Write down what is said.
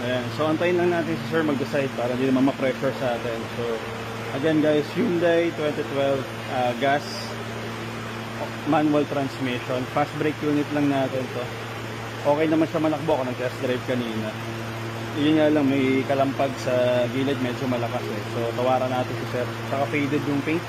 Ayan. So, antayin lang natin si sir mag-decide para hindi naman ma-pressure sa atin. So, again guys, Hyundai 2012 gas manual transmission. Fast brake unit lang natin to. Okay naman siya manakbo ako nag-test drive kanina. Yun nga lang, may kalampag sa gilid, medyo malakas eh. So, tawaran natin si sir. Saka faded yung paint.